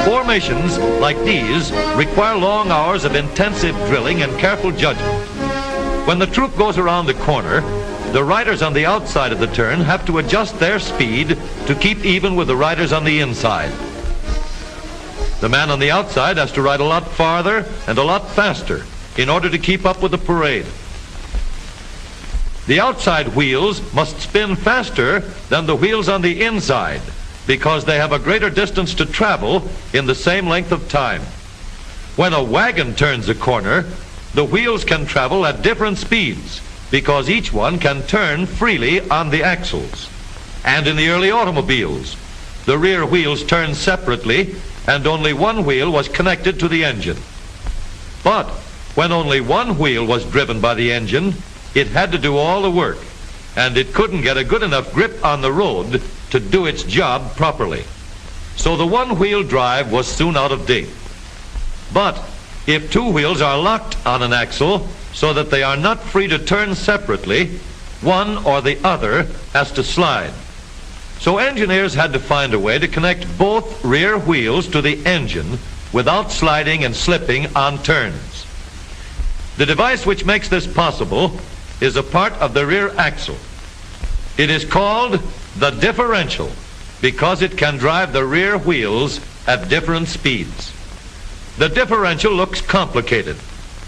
Formations like these require long hours of intensive drilling and careful judgment. When the troop goes around the corner, the riders on the outside of the turn have to adjust their speed to keep even with the riders on the inside. The man on the outside has to ride a lot farther and a lot faster in order to keep up with the parade. The outside wheels must spin faster than the wheels on the inside because they have a greater distance to travel in the same length of time. When a wagon turns a corner, the wheels can travel at different speeds because each one can turn freely on the axles. And in the early automobiles, the rear wheels turned separately and only one wheel was connected to the engine. But when only one wheel was driven by the engine, it had to do all the work, and it couldn't get a good enough grip on the road to do its job properly. So the one-wheel drive was soon out of date. But if two wheels are locked on an axle so that they are not free to turn separately, one or the other has to slide. So engineers had to find a way to connect both rear wheels to the engine without sliding and slipping on turns. The device which makes this possible is a part of the rear axle. It is called the differential because it can drive the rear wheels at different speeds. The differential looks complicated,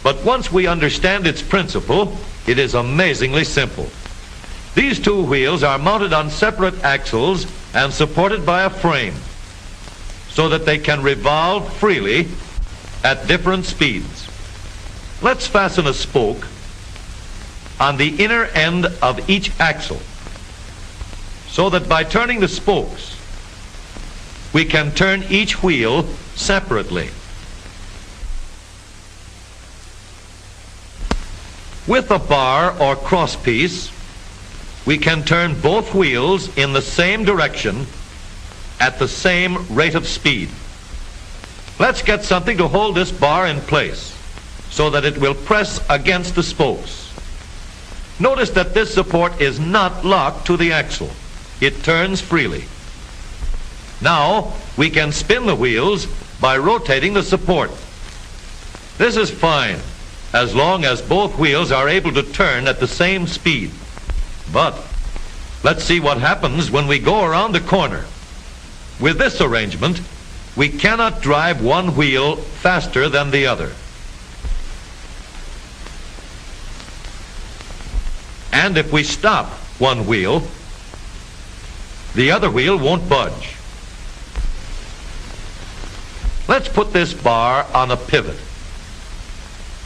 but once we understand its principle, it is amazingly simple. These two wheels are mounted on separate axles and supported by a frame so that they can revolve freely at different speeds. Let's fasten a spoke on the inner end of each axle so that by turning the spokes, we can turn each wheel separately. With a bar or crosspiece, we can turn both wheels in the same direction at the same rate of speed. Let's get something to hold this bar in place so that it will press against the spokes. Notice that this support is not locked to the axle. It turns freely. Now we can spin the wheels by rotating the support. This is fine as long as both wheels are able to turn at the same speed. But let's see what happens when we go around the corner. With this arrangement, we cannot drive one wheel faster than the other. And if we stop one wheel, the other wheel won't budge. Let's put this bar on a pivot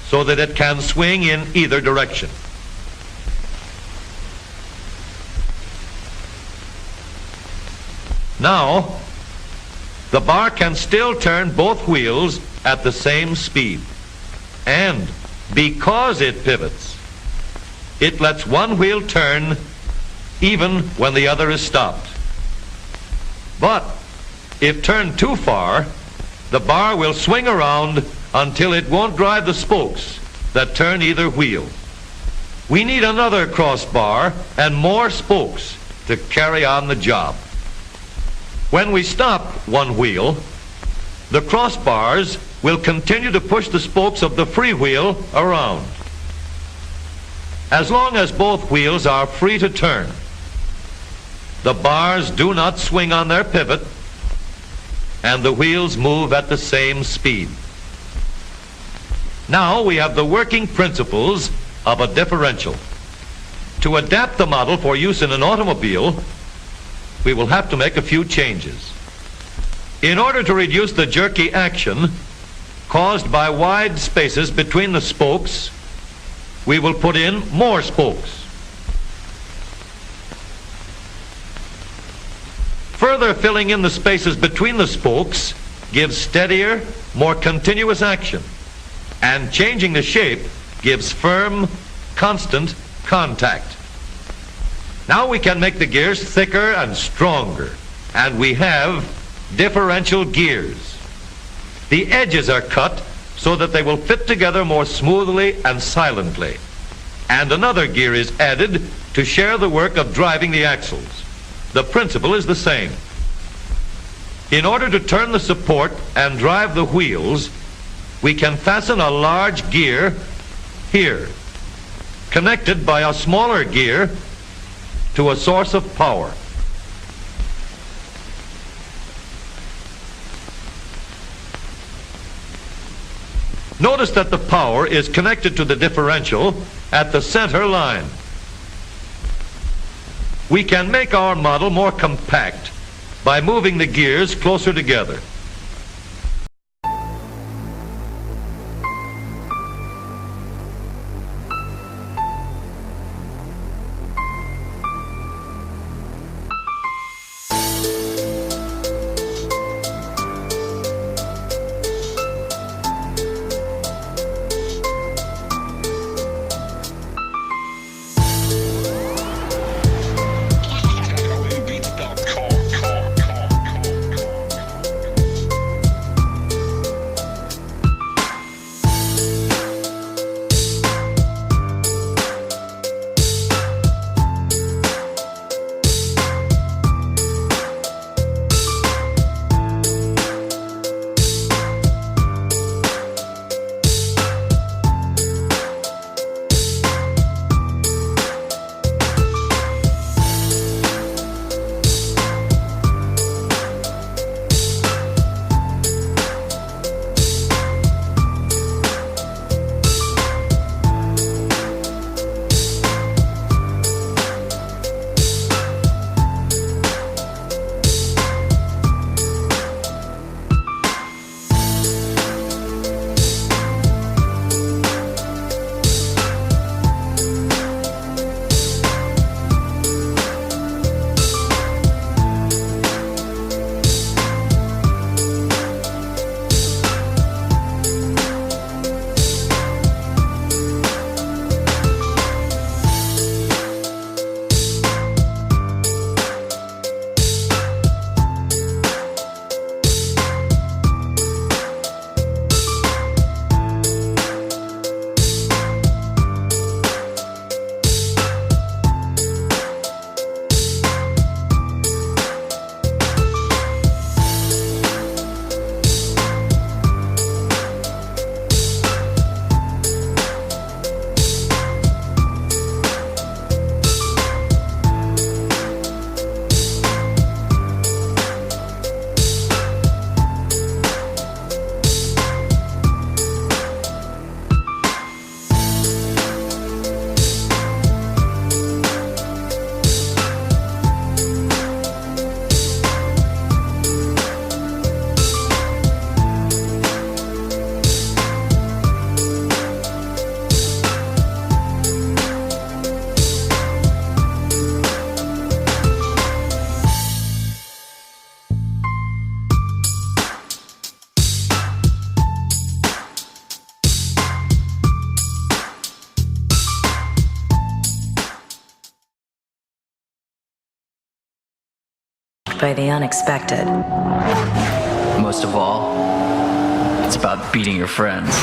so that it can swing in either direction. Now, the bar can still turn both wheels at the same speed. And because it pivots, it lets one wheel turn even when the other is stopped. But if turned too far, the bar will swing around until it won't drive the spokes that turn either wheel. We need another crossbar and more spokes to carry on the job. When we stop one wheel, the crossbars will continue to push the spokes of the free wheel around. As long as both wheels are free to turn, the bars do not swing on their pivot and the wheels move at the same speed. Now we have the working principles of a differential. To adapt the model for use in an automobile, we will have to make a few changes. In order to reduce the jerky action caused by wide spaces between the spokes, we will put in more spokes. Further filling in the spaces between the spokes gives steadier, more continuous action, and changing the shape gives firm, constant contact. Now we can make the gears thicker and stronger, and we have differential gears. The edges are cut so that they will fit together more smoothly and silently. And another gear is added to share the work of driving the axles. The principle is the same. In order to turn the support and drive the wheels, we can fasten a large gear here, connected by a smaller gear to a source of power. Notice that the power is connected to the differential at the center line. We can make our model more compact by moving the gears closer together. By the unexpected. Most of all, it's about beating your friends.